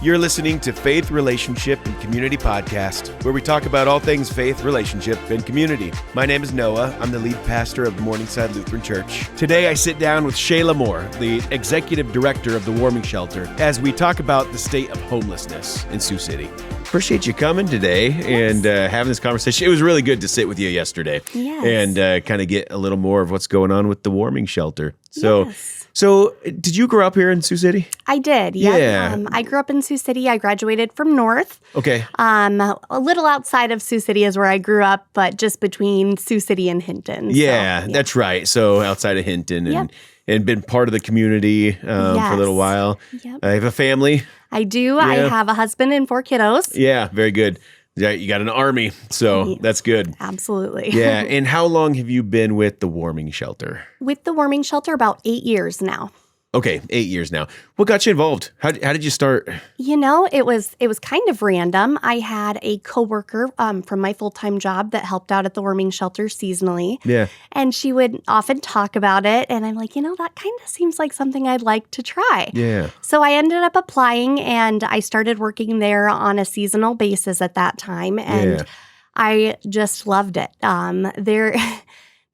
You're listening to Faith, Relationship, and Community Podcast, where we talk about all things faith, relationship, and community. My name is Noah. I'm the lead pastor of Morningside Lutheran Church. Today, I sit down with Shayla Moore, the executive director of the Warming Shelter, as we talk about the state of homelessness in Sioux City. Appreciate you coming today and having this conversation. It was really good to sit with you yesterday and kind of get a little more of what's going on with the Warming Shelter. So did you grow up here in Sioux City? I did, yeah. I grew up in Sioux City. I graduated from North. Okay. A little outside of Sioux City is where I grew up, but just between Sioux City and Hinton. Yeah, that's right. So outside of Hinton and been part of the community for a little while. Yep. I have a family. I do. Yeah. I have a husband and 4 kiddos. Yeah, very good. Yeah, you got an army, so that's good. Absolutely. Yeah, and how long have you been with the Warming Shelter? With the Warming Shelter, about 8 years now. Okay, 8 years now. What got you involved? How did you start? You know, it was kind of random. I had a coworker from my full-time job that helped out at the Warming Shelter seasonally. Yeah. And she would often talk about it. And I'm like, that kind of seems like something I'd like to try. Yeah. So I ended up applying and I started working there on a seasonal basis at that time. And I just loved it.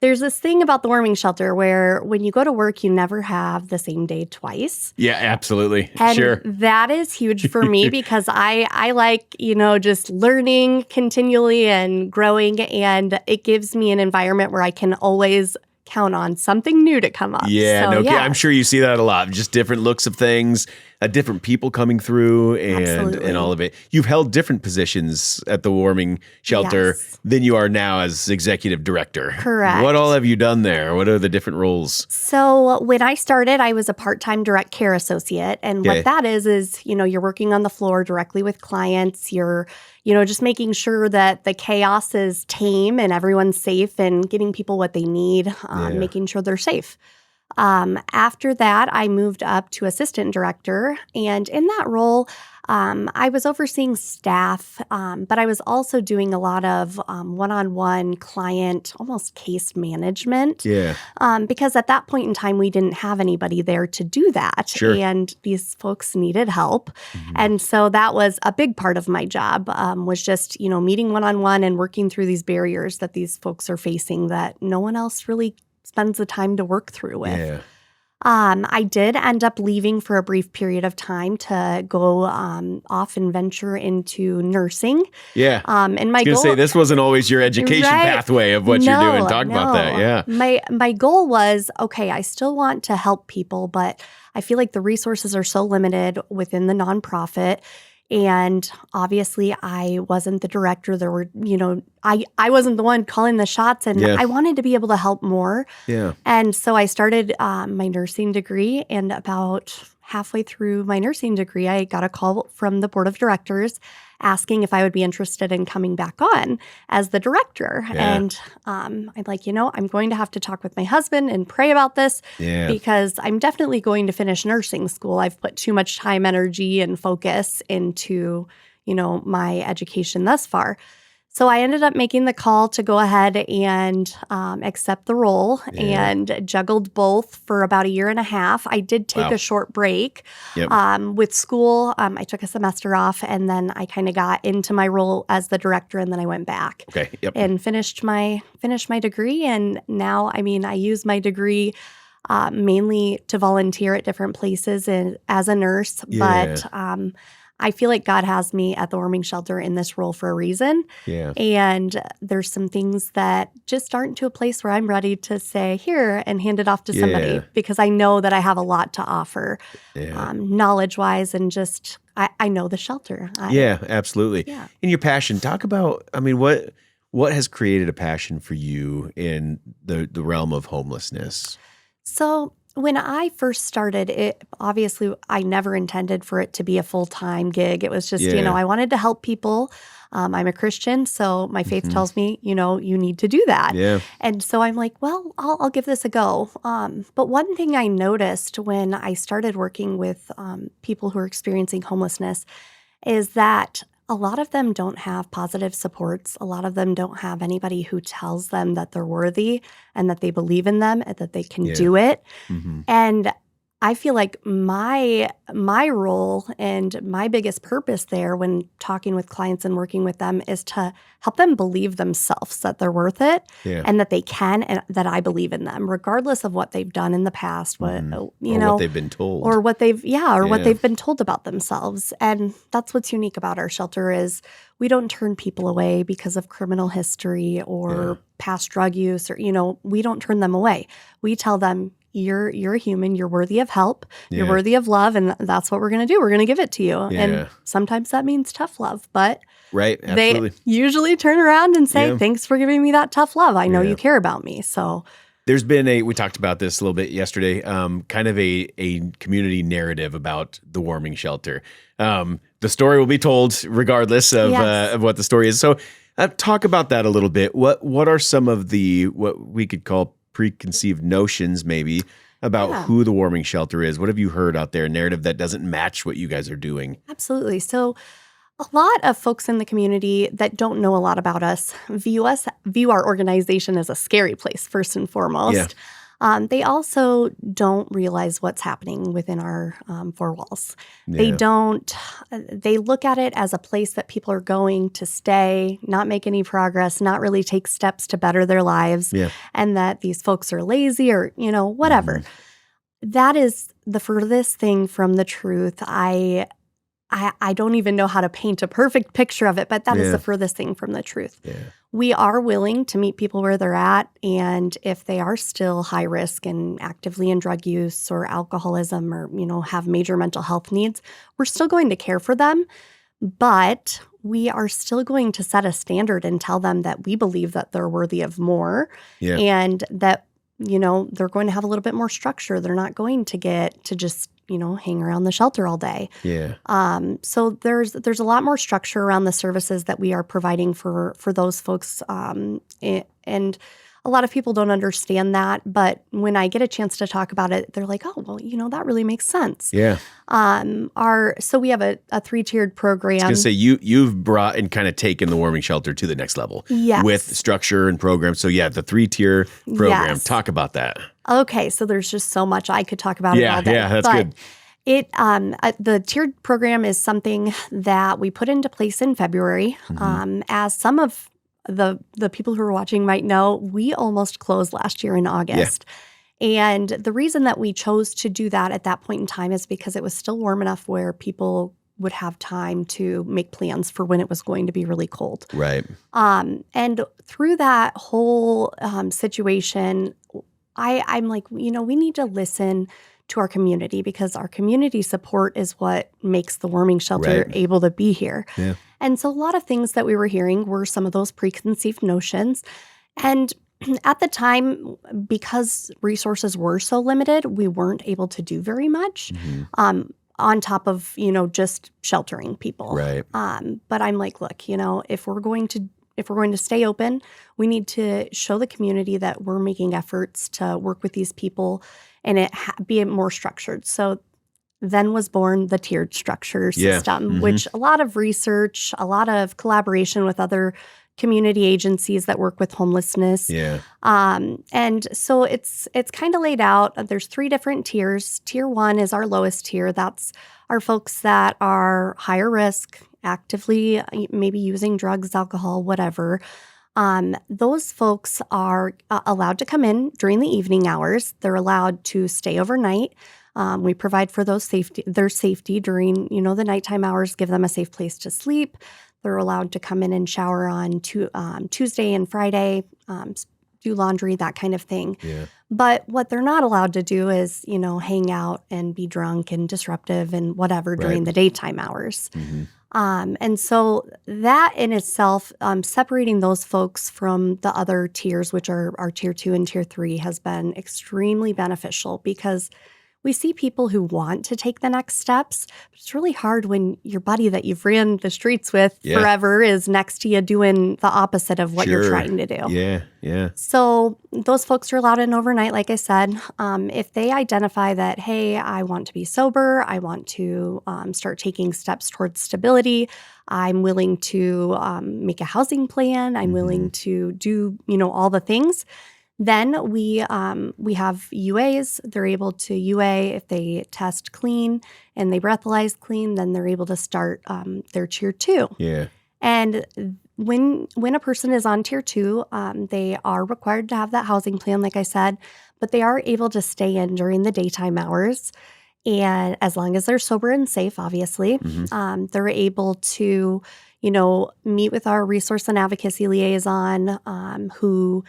There's this thing about the Warming Shelter where when you go to work, you never have the same day twice. Yeah, absolutely. And sure. That is huge for me because I like, just learning continually and growing. And it gives me an environment where I can always count on something new to come up. Yeah, I'm sure you see that a lot. Just different looks of things, different people coming through and all of it. You've held different positions at the Warming Shelter than you are now as executive director. Correct. What all have you done there? What are the different roles? So when I started, I was a part-time direct care associate. And what that is, you're working on the floor directly with clients. You're just making sure that the chaos is tame and everyone's safe and getting people what they need, making sure they're safe. After that, I moved up to assistant director. And in that role, I was overseeing staff, but I was also doing a lot of one-on-one client, almost case management. Yeah. Because at that point in time, we didn't have anybody there to do that. Sure. And these folks needed help. Mm-hmm. And so that was a big part of my job, was just, meeting one-on-one and working through these barriers that these folks are facing that no one else really spends the time to work through with. Yeah. I did end up leaving for a brief period of time to go off and venture into nursing. Yeah. And my I was going to say, this wasn't always your education pathway of what you're doing. Talk about that. Yeah. My goal was, I still want to help people, but I feel like the resources are so limited within the nonprofit. And obviously, I wasn't the director. There were, I wasn't the one calling the shots, and I wanted to be able to help more. Yeah. And so I started my nursing degree, and about halfway through my nursing degree, I got a call from the board of directors asking if I would be interested in coming back on as the director. Yeah. And I'm like, I'm going to have to talk with my husband and pray about this because I'm definitely going to finish nursing school. I've put too much time, energy, and focus into, my education thus far. So I ended up making the call to go ahead and accept the role and juggled both for about 1.5 years. I did take a short break with school. I took a semester off, and then I kind of got into my role as the director, and then I went back and finished my degree. And now, I use my degree mainly to volunteer at different places as a nurse, but I feel like God has me at the Warming Shelter in this role for a reason. Yeah. And there's some things that just aren't to a place where I'm ready to say, here, and hand it off to somebody because I know that I have a lot to offer knowledge-wise and just I know the shelter. Absolutely. Yeah. In your passion, talk about, what has created a passion for you in the realm of homelessness? So when I first started, it obviously I never intended for it to be a full-time gig. It was just, I wanted to help people. I'm a Christian, so my faith tells me, you need to do that. Yeah. And so I'm like, well, I'll give this a go. But one thing I noticed when I started working with people who are experiencing homelessness is that a lot of them don't have positive supports. A lot of them don't have anybody who tells them that they're worthy and that they believe in them and that they can do it. Mm-hmm. And I feel like my role and my biggest purpose there when talking with clients and working with them is to help them believe themselves that they're worth it Yeah. and that they can and that I believe in them, regardless of what they've done in the past, what what they've been told. or what they've what they've been told about themselves. And that's what's unique about our shelter is we don't turn people away because of criminal history or past drug use or we don't turn them away. We tell them you're a human, you're worthy of help, you're worthy of love, and that's what we're going to do. We're going to give it to you. And sometimes that means tough love, but right, absolutely. They usually turn around and say, thanks for giving me that tough love. I know you care about me. So there's been we talked about this a little bit yesterday, kind of a community narrative about the warming shelter. The story will be told regardless of what the story is. So talk about that a little bit. What are some of what we could call preconceived notions maybe about who the warming shelter is? What have you heard out there, a narrative that doesn't match what you guys are doing? Absolutely. So a lot of folks in the community that don't know a lot about us view our organization as a scary place, first and foremost. They also don't realize what's happening within our four walls. They look at it as a place that people are going to stay, not make any progress, not really take steps to better their lives, and that these folks are lazy or, whatever. That is the furthest thing from the truth. I don't even know how to paint a perfect picture of it, but that is the furthest thing from the truth. We are willing to meet people where they're at, and if they are still high risk and actively in drug use or alcoholism or, have major mental health needs, we're still going to care for them, but we are still going to set a standard and tell them that we believe that they're worthy of more and that, they're going to have a little bit more structure. They're not going to get to just hang around the shelter all day. So there's a lot more structure around the services that we are providing for those folks. And a lot of people don't understand that. But when I get a chance to talk about it, they're like, oh, well, that really makes sense. So we have a 3-tiered program. I was going to say, you've brought and kind of taken the warming shelter to the next level with structure and program. So the 3-tier program. Talk about that. Okay, so there's just so much I could talk about it all day. That's good. The tiered program is something that we put into place in February. As some of the people who are watching might know, we almost closed last year in August. And the reason that we chose to do that at that point in time is because it was still warm enough where people would have time to make plans for when it was going to be really cold. Right. And through that whole situation, I'm like, we need to listen to our community because our community support is what makes the warming shelter able to be here. And so a lot of things that we were hearing were some of those preconceived notions. And at the time, because resources were so limited, we weren't able to do very much on top of, just sheltering people. But I'm like, look, if we're going to stay open, we need to show the community that we're making efforts to work with these people and it be more structured. So then was born the tiered structure system, which a lot of research, a lot of collaboration with other community agencies that work with homelessness. And so it's kind of laid out. There's 3 different tiers. Tier 1 is our lowest tier. That's our folks that are higher risk, actively maybe using drugs, alcohol, whatever. Those folks are allowed to come in during the evening hours. They're allowed to stay overnight. We provide for their safety during, the nighttime hours, give them a safe place to sleep. They're allowed to come in and shower on Tuesday and Friday, do laundry, that kind of thing. But what they're not allowed to do is, hang out and be drunk and disruptive and whatever during the daytime hours. And so that in itself, separating those folks from the other tiers, which are our tier 2 and tier 3, has been extremely beneficial because we see people who want to take the next steps, but it's really hard when your buddy that you've ran the streets with forever is next to you doing the opposite of what you're trying to do. So those folks are allowed in overnight, like I said. If they identify that, hey, I want to be sober, I want to start taking steps towards stability, I'm willing to make a housing plan, I'm willing to do, all the things, Then we have UAs. They're able to UA if they test clean and they breathalyze clean. Then they're able to start their tier 2. Yeah. And when a person is on tier 2, they are required to have that housing plan, like I said, but they are able to stay in during the daytime hours. And as long as they're sober and safe, obviously, they're able to, meet with our resource and advocacy liaison, who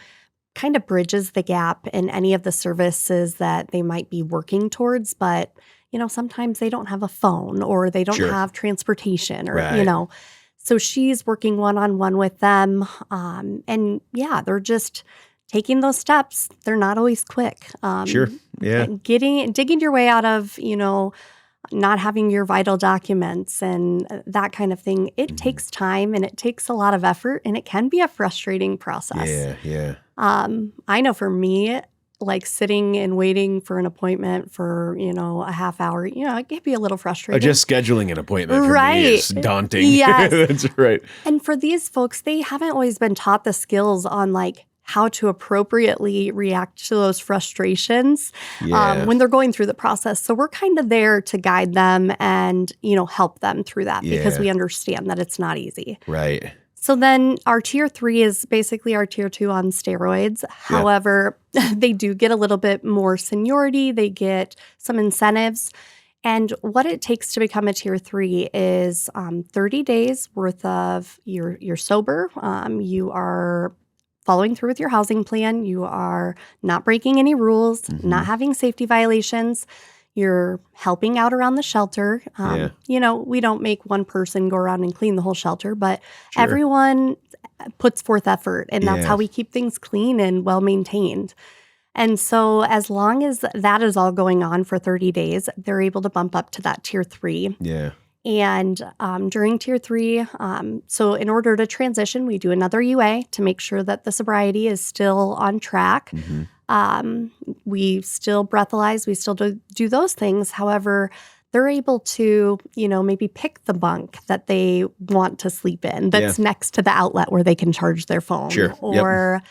kind of bridges the gap in any of the services that they might be working towards. But, sometimes they don't have a phone or they don't Sure. have transportation or, Right. So she's working one-on-one with them. And yeah, they're just taking those steps. They're not always quick. Sure. Yeah. Digging your way out of, not having your vital documents and that kind of thing. It takes time and it takes a lot of effort, and it can be a frustrating process. Yeah. Yeah. I know for me, like sitting and waiting for an appointment for, a half hour, it can be a little frustrating. Just scheduling an appointment for Right. me is daunting. Yes. That's right. And for these folks, they haven't always been taught the skills on like how to appropriately react to those frustrations Yeah. when they're going through the process. So we're kind of there to guide them and, help them through that because Yeah. we understand that it's not easy. Right. So then our tier 3 is basically our tier 2 on steroids. However, they do get a little bit more seniority. They get some incentives. And what it takes to become a tier 3 is 30 days worth of you're sober. You are following through with your housing plan. You are not breaking any rules, not having safety violations. You're helping out around the shelter. We don't make one person go around and clean the whole shelter, but Sure. everyone puts forth effort, and that's Yeah. how we keep things clean and well-maintained. And so as long as that is all going on for 30 days, they're able to bump up to that tier 3. Yeah. And during tier 3, so in order to transition, we do another UA to make sure that the sobriety is still on track. We still breathalyze, we still do those things. However, they're able to, maybe pick the bunk that they want to sleep in that's next to the outlet where they can charge their phone. Sure. Or,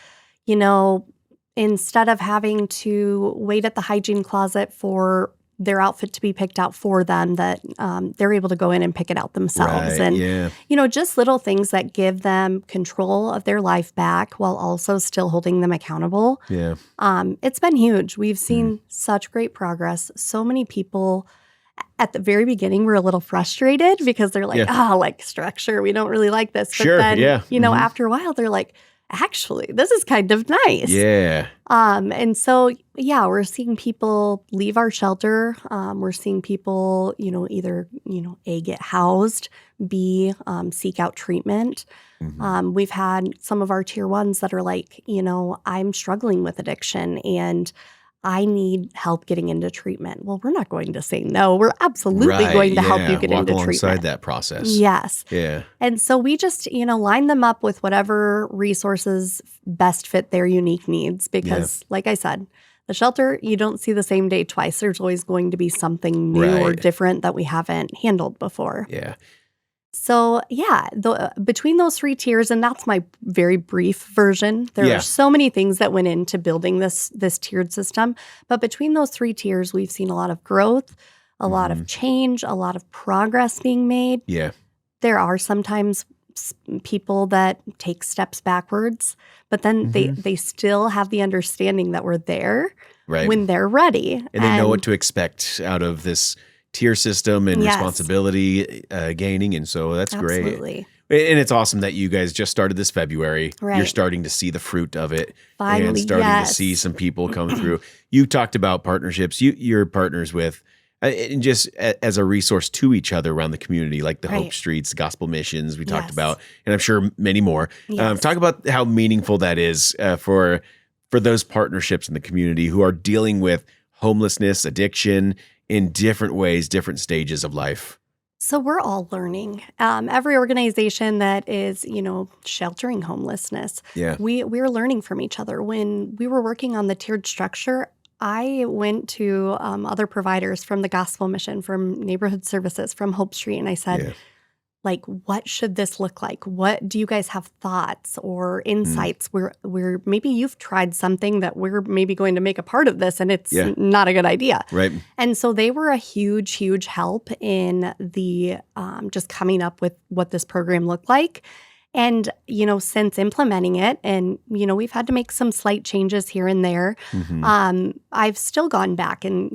instead of having to wait at the hygiene closet for their outfit to be picked out for them, that they're able to go in and pick it out themselves. Right. And, Yeah. just little things that give them control of their life back while also still holding them accountable. Yeah. It's been huge. We've seen such great progress. So many people at the very beginning were a little frustrated because they're like, structure, we don't really like this. But Sure. then, Yeah. after a while, they're like, actually, this is kind of nice. Yeah. And so, we're seeing people leave our shelter. We're seeing people, either, A, get housed, B, seek out treatment. We've had some of our tier 1s that are like, I'm struggling with addiction and I need help getting into treatment. Well, we're not going to say no. We're absolutely going to help you get into alongside treatment. that process. Yes. Yeah. And so we just, line them up with whatever resources best fit their unique needs because, like I said, the shelter, you don't see the same day twice. There's always going to be something new or different that we haven't handled before. Yeah. So, between those 3 tiers, and that's my very brief version, there are so many things that went into building this tiered system. But between those 3 tiers, we've seen a lot of growth, a lot of change, a lot of progress being made. Yeah. There are sometimes people that take steps backwards, but then they still have the understanding that we're there when they're ready. And they know what to expect out of this tier system and responsibility gaining. And so that's Absolutely. great. And it's awesome that you guys just started this February. Right. You're starting to see the fruit of it. Finally, and starting to see some people come through. You talked about partnerships. You're partners with, and just as a resource to each other around the community, like the Hope Streets, Gospel Missions we talked about, and I'm sure many more. Talk about how meaningful that is for those partnerships in the community who are dealing with homelessness, addiction, in different ways, different stages of life. So we're all learning. Every organization that is, sheltering homelessness, we're learning from each other. When we were working on the tiered structure, I went to other providers from the Gospel Mission, from Neighborhood Services, from Hope Street, and I said, like, what should this look like? What do you guys have thoughts or insights where maybe you've tried something that we're maybe going to make a part of this and it's not a good idea. Right. And so they were a huge, huge help in the just coming up with what this program looked like. And, since implementing it, and, we've had to make some slight changes here and there, I've still gone back and,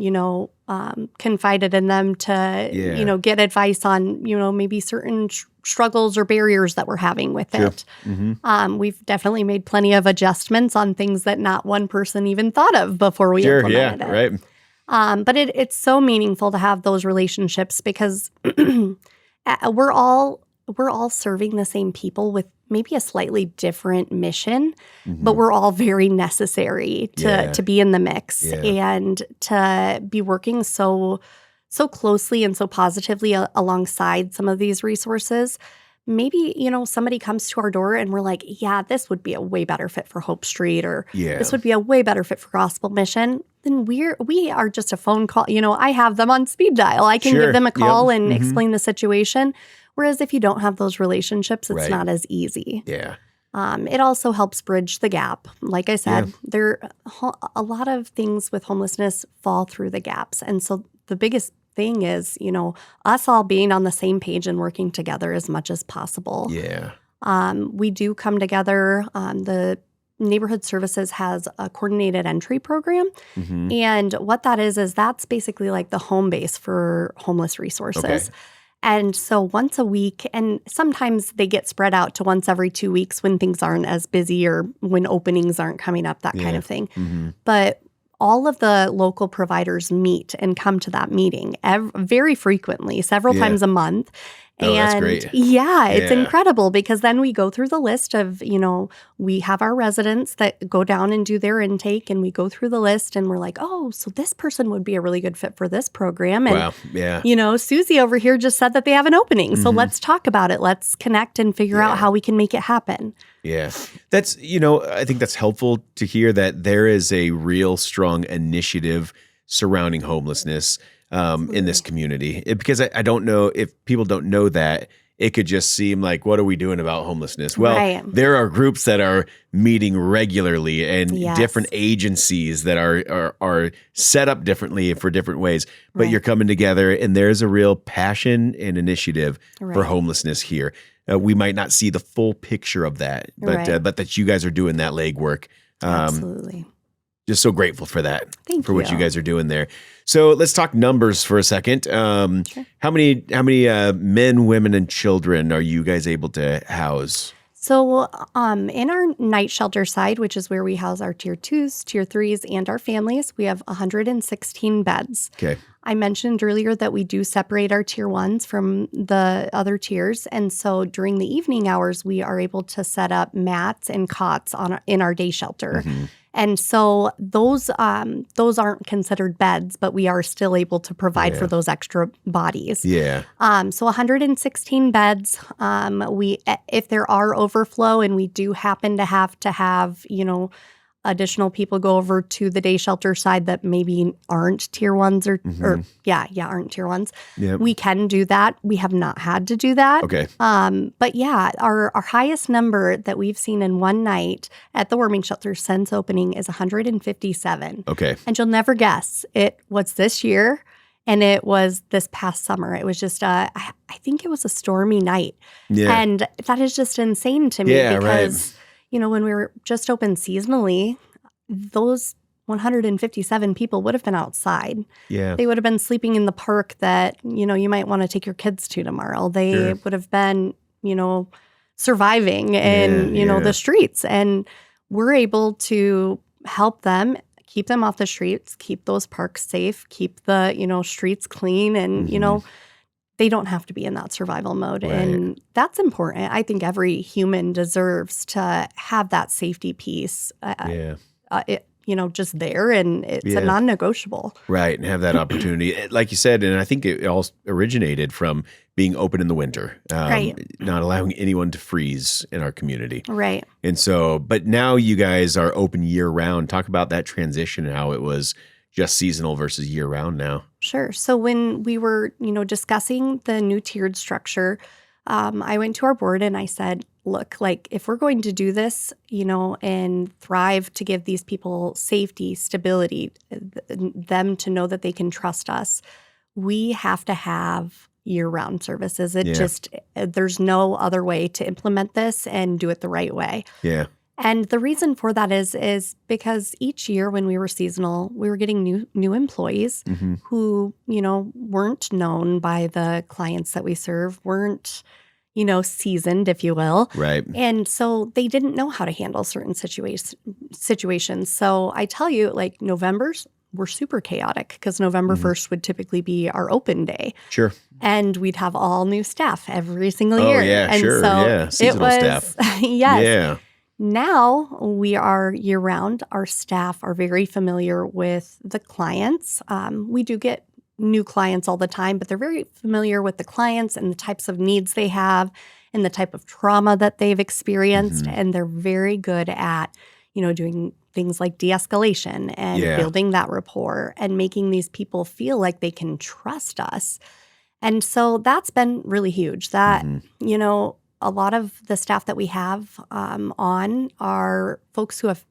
confided in them to, get advice on, maybe certain struggles or barriers that we're having with it. We've definitely made plenty of adjustments on things that not one person even thought of before we implemented it. Right. But it's so meaningful to have those relationships because we're all serving the same people with maybe a slightly different mission, but we're all very necessary to be in the mix and to be working so closely and so positively alongside some of these resources. Maybe, somebody comes to our door and we're like, yeah, this would be a way better fit for Hope Street, or this would be a way better fit for Gospel Mission. Then we are just a phone call. I have them on speed dial. I can give them a call and explain the situation. Whereas if you don't have those relationships, it's not as easy. Yeah. It also helps bridge the gap. Like I said, a lot of things with homelessness fall through the gaps. And so the biggest thing is, us all being on the same page and working together as much as possible. Yeah. We do come together. The Neighborhood Services has a coordinated entry program. And what that is that's basically like the home base for homeless resources. Okay. And so once a week, and sometimes they get spread out to once every 2 weeks when things aren't as busy or when openings aren't coming up, that kind of thing. But all of the local providers meet and come to that meeting very frequently, several times a month. Oh, that's great. Yeah, it's incredible because then we go through the list of, we have our residents that go down and do their intake, and we go through the list and we're like, oh, so this person would be a really good fit for this program. And, Susie over here just said that they have an opening. So let's talk about it. Let's connect and figure out how we can make it happen. Yeah. That's, I think that's helpful to hear that there is a real strong initiative surrounding homelessness in this community. Because I don't know, if people don't know that, it could just seem like, what are we doing about homelessness? Well, there are groups that are meeting regularly and different agencies that are set up differently for different ways. But you're coming together and there's a real passion and initiative for homelessness here. We might not see the full picture of that, but that you guys are doing that legwork. Absolutely. Just so grateful for that, Thank for you. what you guys are doing there. So let's talk numbers for a second. Sure. How many men, women, and children are you guys able to house? So in our night shelter side, which is where we house our tier 2s, tier 3s, and our families, we have 116 beds. Okay. I mentioned earlier that we do separate our tier 1s from the other tiers. And so during the evening hours, we are able to set up mats and cots in our day shelter. And so those aren't considered beds, but we are still able to provide for those extra bodies. Yeah. So 116 beds. If there are overflow and we do happen to have, additional people go over to the day shelter side that maybe aren't tier 1s aren't tier 1s. Yep. We can do that. We have not had to do that. Okay. But yeah, our highest number that we've seen in one night at the warming shelter since opening is 157. Okay. And you'll never guess, it was this year and it was this past summer. It was just, I think it was a stormy night. Yeah. And that is just insane to me because when we were just open seasonally, those 157 people would have been outside. Yeah. They would have been sleeping in the park that, you might want to take your kids to tomorrow. They would have been, surviving in, the streets. And we're able to help them, keep them off the streets, keep those parks safe, keep the, streets clean, and, they don't have to be in that survival mode. Right. And that's important. I think every human deserves to have that safety piece, just there. And it's a non-negotiable. Right. And have that opportunity. Like you said, and I think it all originated from being open in the winter, not allowing anyone to freeze in our community. Right. And so, but now you guys are open year round. Talk about that transition and how it was just seasonal versus year round now. Sure. So when we were, discussing the new tiered structure, I went to our board and I said, look, like if we're going to do this, and thrive to give these people safety, stability, them to know that they can trust us, we have to have year-round services. There's no other way to implement this and do it the right way. Yeah. And the reason for that is because each year when we were seasonal, we were getting new employees who, weren't known by the clients that we serve, weren't, seasoned, if you will. Right. And so they didn't know how to handle certain situations. So I tell you, like November's were super chaotic because November 1st would typically be our open day. Sure. And we'd have all new staff every single year. Oh, yeah, and sure. So yeah, seasonal staff. Yes. Yeah. Now we are year-round. Our staff are very familiar with the clients. We do get new clients all the time, but they're very familiar with the clients and the types of needs they have and the type of trauma that they've experienced. And they're very good at, doing things like de-escalation and building that rapport and making these people feel like they can trust us. And so that's been really huge. That, a lot of the staff that we have on are folks who have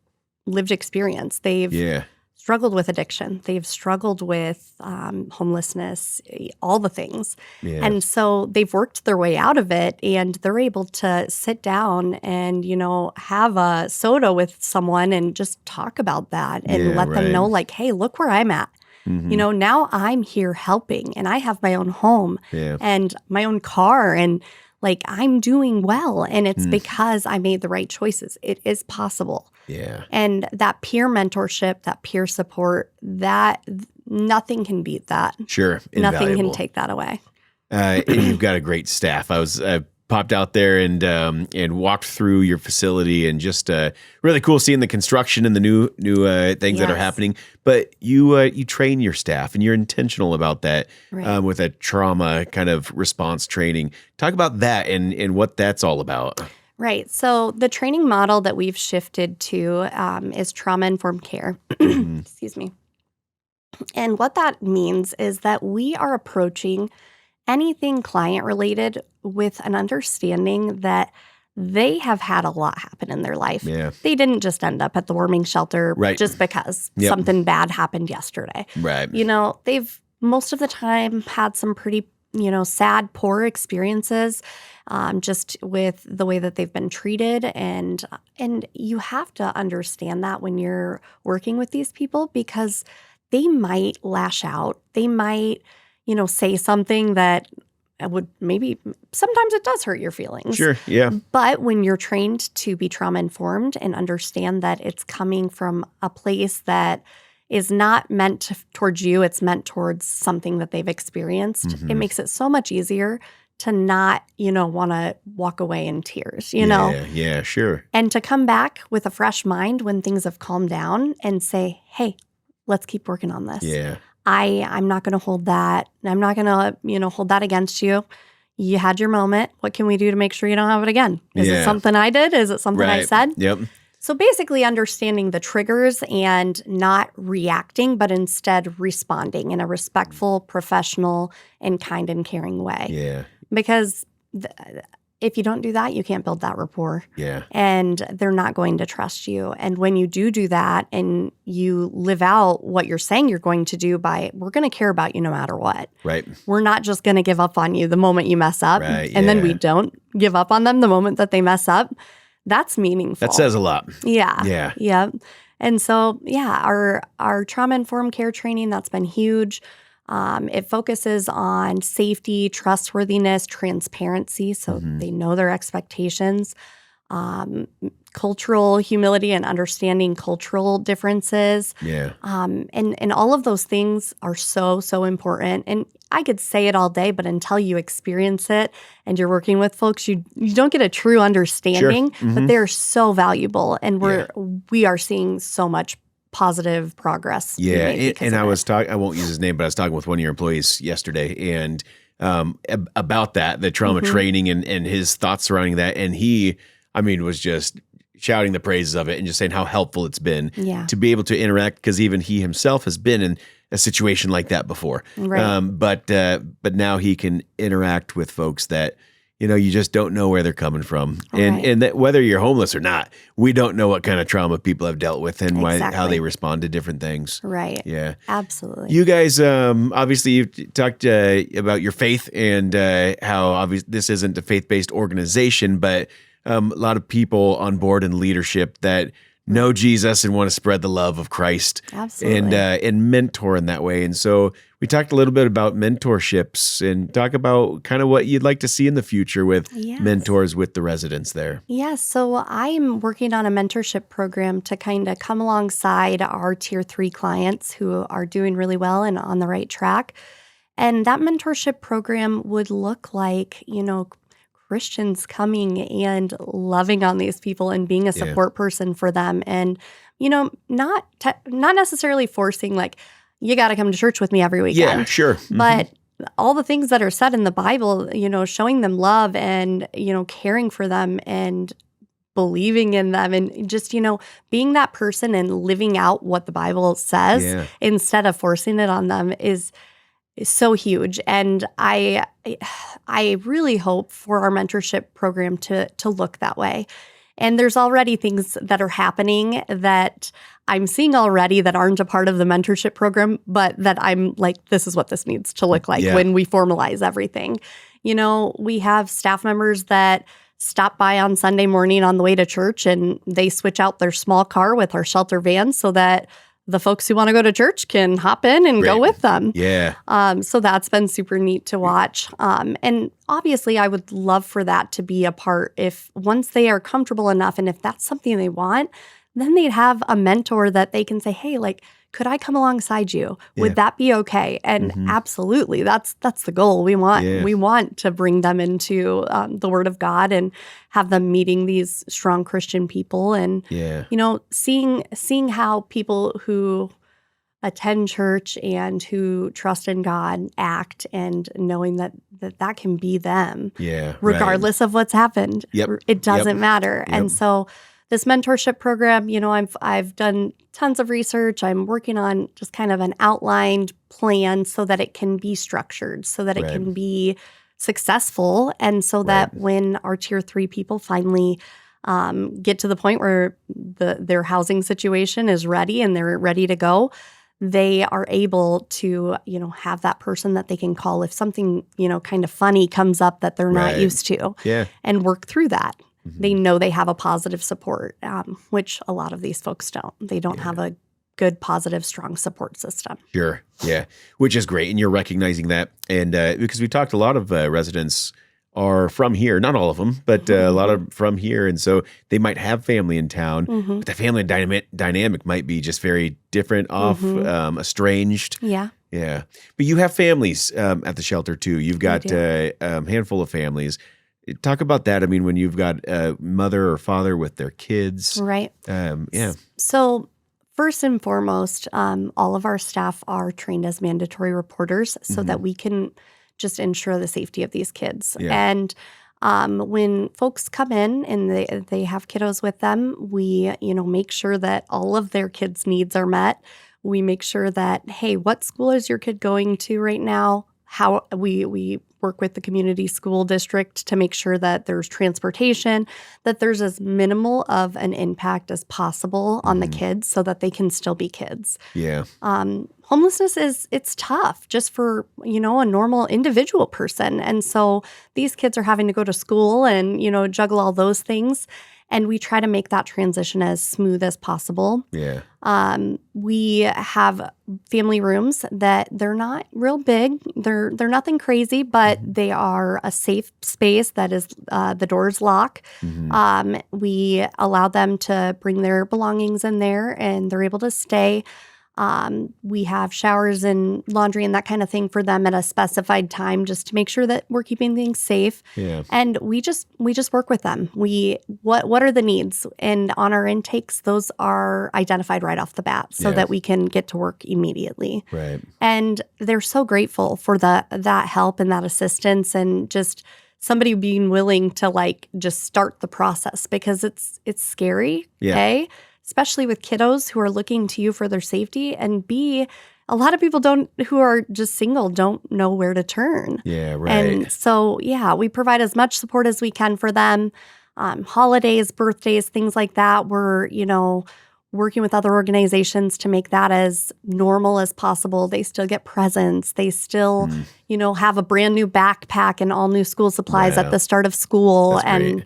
lived experience. They've struggled with addiction. They've struggled with homelessness, all the things. Yeah. And so they've worked their way out of it, and they're able to sit down and, have a soda with someone and just talk about that and let them know, like, hey, look where I'm at. Now I'm here helping, and I have my own home and my own car, and like I'm doing well, and it's because I made the right choices. It is possible. Yeah. And that peer mentorship, that peer support, that nothing can beat that. Sure. Nothing Invaluable. can take that away. And you've got a great staff. I popped out there and walked through your facility, and just really cool seeing the construction and the new things that are happening. But you train your staff, and you're intentional about that with a trauma kind of response training. Talk about that and what that's all about. Right. So the training model that we've shifted to is trauma-informed care. Excuse me. And what that means is that we are approaching anything client-related with an understanding that they have had a lot happen in their life. Yeah. They didn't just end up at the warming shelter just because something bad happened yesterday. Right. They've most of the time had some pretty, sad, poor experiences just with the way that they've been treated. And you have to understand that when you're working with these people, because they might lash out. They might say something that would sometimes it does hurt your feelings. Sure, yeah. But when you're trained to be trauma-informed and understand that it's coming from a place that is not meant towards you, it's meant towards something that they've experienced, it makes it so much easier to not, want to walk away in tears, Yeah, sure. And to come back with a fresh mind when things have calmed down and say, hey, let's keep working on this. Yeah. I'm not going to hold that. I'm not going to, hold that against you. You had your moment. What can we do to make sure you don't have it again? Is it something I did? Is it something I said? Yep. So basically understanding the triggers and not reacting, but instead responding in a respectful, professional, and kind and caring way. Yeah. Because if you don't do that, you can't build that rapport. Yeah. And they're not going to trust you. And when you do that and you live out what you're saying you're going to do we're going to care about you no matter what. Right. We're not just going to give up on you the moment you mess up. Right, and then we don't give up on them the moment that they mess up. That's meaningful. That says a lot. Yeah. Yeah. Yeah. And so, our trauma-informed care training, that's been huge. It focuses on safety, trustworthiness, transparency, so they know their expectations, cultural humility and understanding cultural differences. Yeah. And all of those things are so, so important. And I could say it all day, but until you experience it and you're working with folks, you don't get a true understanding, but they're so valuable. And we are seeing so much positive progress. Yeah, and I won't use his name, but I was talking with one of your employees yesterday and about the trauma training and his thoughts surrounding that. And he, was just shouting the praises of it and just saying how helpful it's been to be able to interact, because even he himself has been in a situation like that before. Right. But now he can interact with folks that, you just don't know where they're coming from. And Right. and that whether you're homeless or not, we don't know what kind of trauma people have dealt with and how Exactly. they respond to different things. Right. Yeah. Absolutely. You guys, obviously, you've talked about your faith and how obviously this isn't a faith-based organization, but a lot of people on board in leadership that know Jesus and want to spread the love of Christ Absolutely. and mentor in that way. And so we talked a little bit about mentorships and talk about kind of what you'd like to see in the future with Yes. mentors with the residents there. Yes. So I'm working on a mentorship program to kind of come alongside our tier 3 clients who are doing really well and on the right track. And that mentorship program would look like, Christians coming and loving on these people and being a support person for them. And, not necessarily forcing like, you got to come to church with me every weekend. Yeah, sure. Mhm. But all the things that are said in the Bible, showing them love and, caring for them and believing in them and just, being that person and living out what the Bible says instead of forcing it on them is so huge. And I really hope for our mentorship program to look that way. And there's already things that are happening that I'm seeing already that aren't a part of the mentorship program, but that I'm like, this is what this needs to look like when we formalize everything. We have staff members that stop by on Sunday morning on the way to church and they switch out their small car with our shelter van so that the folks who want to go to church can hop in and go with them. Yeah. So that's been super neat to watch. And obviously, I would love for that to be a part if once they are comfortable enough and if that's something they want, then they'd have a mentor that they can say, hey, like, could I come alongside you? Would that be okay? And absolutely, that's the goal. We want to bring them into the Word of God and have them meeting these strong Christian people and seeing how people who attend church and who trust in God act and knowing that can be them, regardless of what's happened. It doesn't matter. And so this mentorship program, I've done tons of research. I'm working on just kind of an outlined plan so that it can be structured, so that it can be successful, and so that when our tier 3 people finally get to the point where their housing situation is ready and they're ready to go, they are able to, have that person that they can call if something, kind of funny comes up that they're not used to and work through that. They know they have a positive support, which a lot of these folks don't. They don't have a good, positive, strong support system. Sure. Yeah. Which is great. And you're recognizing that. And because we talked, a lot of residents are from here, not all of them, but a lot of from here. And so they might have family in town, but the family dynamic might be just very different, estranged. Yeah. Yeah. But you have families at the shelter too. You've got a handful of families. Talk about that. I mean, when you've got a mother or father with their kids. Right. So first and foremost, all of our staff are trained as mandatory reporters so that we can just ensure the safety of these kids. And when folks come in and they have kiddos with them, we, make sure that all of their kids' needs are met. We make sure that, hey, what school is your kid going to right now? How we work with the community school district to make sure that there's transportation, that there's as minimal of an impact as possible on the kids so that they can still be kids. Yeah. Homelessness it's tough just for, a normal individual person. And so these kids are having to go to school and, juggle all those things. And we try to make that transition as smooth as possible. Yeah. We have family rooms that they're not real big. They're nothing crazy, but they are a safe space that is the doors lock. We allow them to bring their belongings in there, and they're able to stay. We have showers and laundry and that kind of thing for them at a specified time just to make sure that we're keeping things safe. Yeah. And we just work with them. What are the needs? And on our intakes, those are identified right off the bat so that we can get to work immediately. Right. And they're so grateful for that help and that assistance and just somebody being willing to just start the process because it's scary. Yeah. A, especially with kiddos who are looking to you for their safety, and B, a lot of people who are just single don't know where to turn. Yeah, right. And so, we provide as much support as we can for them. Holidays, birthdays, things like that. We're, working with other organizations to make that as normal as possible. They still get presents. They still, have a brand new backpack and all new school supplies at the start of school. That's and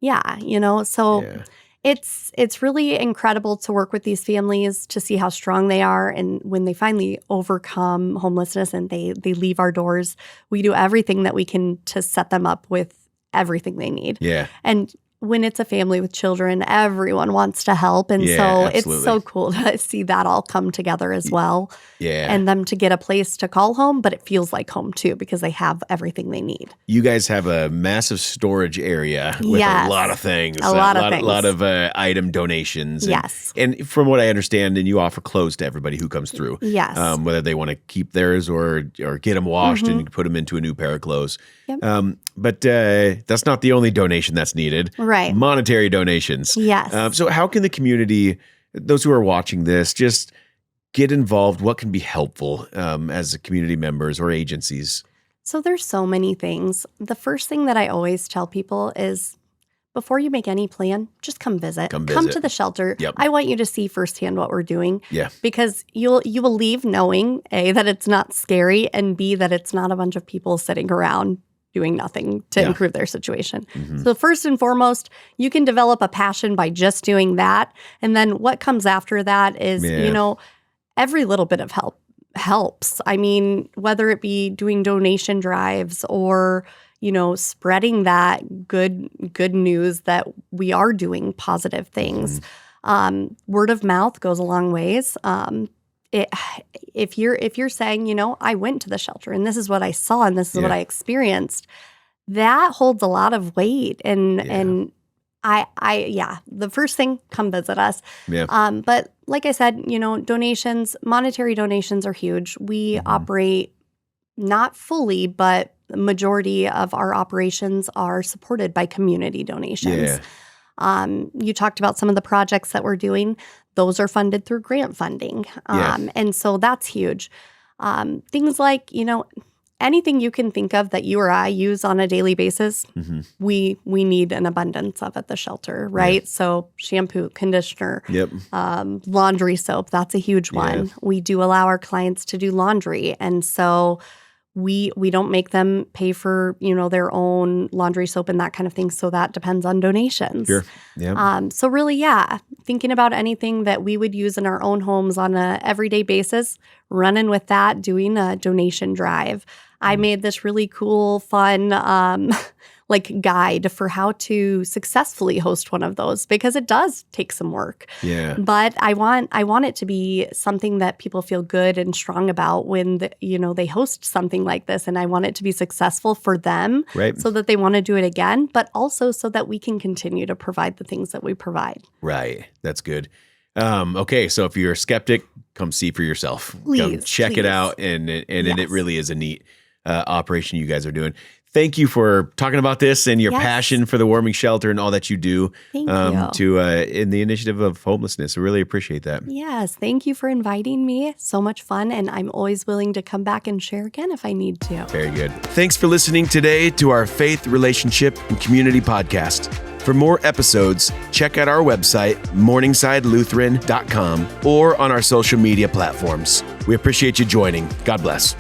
great. So it's really incredible to work with these families to see how strong they are. And when they finally overcome homelessness and they leave our doors, we do everything that we can to set them up with everything they need. Yeah. And when it's a family with children, everyone wants to help. And so absolutely. It's so cool to see that all come together as well. Yeah. And them to get a place to call home, but it feels like home too because they have everything they need. You guys have a massive storage area with a lot of things. A lot of things. A lot of item donations. Yes. And from what I understand, and you offer clothes to everybody who comes through. Yes. Whether they want to keep theirs or get them washed and put them into a new pair of clothes. Yep. But that's not the only donation that's needed. Right. Monetary donations. Yes. So how can the community, those who are watching this, just get involved? What can be helpful as community members or agencies? So there's so many things. The first thing that I always tell people is before you make any plan, just come visit. Come to the shelter. Yep. I want you to see firsthand what we're doing. Yeah. Because you will leave knowing, A, that it's not scary, and B, that it's not a bunch of people sitting around doing nothing to improve their situation. So first and foremost, you can develop a passion by just doing that. And then what comes after that is, every little bit of help helps. I mean, whether it be doing donation drives or, spreading that good news that we are doing positive things. Word of mouth goes a long ways. If you're saying, I went to the shelter and this is what I saw and this is what I experienced, that holds a lot of weight. And the first thing, come visit us. Yeah. But like I said, donations, monetary donations are huge. We operate not fully, but the majority of our operations are supported by community donations. Yeah. You talked about some of the projects that we're doing. Those are funded through grant funding. And so that's huge. Things like, anything you can think of that you or I use on a daily basis, we need an abundance of at the shelter, right? Yeah. So shampoo, conditioner, laundry soap, that's a huge one. We do allow our clients to do laundry. And so we don't make them pay for, their own laundry soap and that kind of thing. So that depends on donations. Sure. Yeah. So really, thinking about anything that we would use in our own homes on a everyday basis, running with that, doing a donation drive. I made this really cool, fun, guide for how to successfully host one of those because it does take some work. Yeah. But I want it to be something that people feel good and strong about when they host something like this, and I want it to be successful for them, right, so that they want to do it again, but also so that we can continue to provide the things that we provide. Right. That's good. Okay, so if you're a skeptic, come see for yourself. Please, come check it out, and it really is a neat operation you guys are doing. Thank you for talking about this and your passion for the warming shelter and all that you do in the initiative of homelessness. I really appreciate that. Yes. Thank you for inviting me. So much fun. And I'm always willing to come back and share again if I need to. Very good. Thanks for listening today to our Faith, Relationship, and Community podcast. For more episodes, check out our website, morningsidelutheran.com, or on our social media platforms. We appreciate you joining. God bless.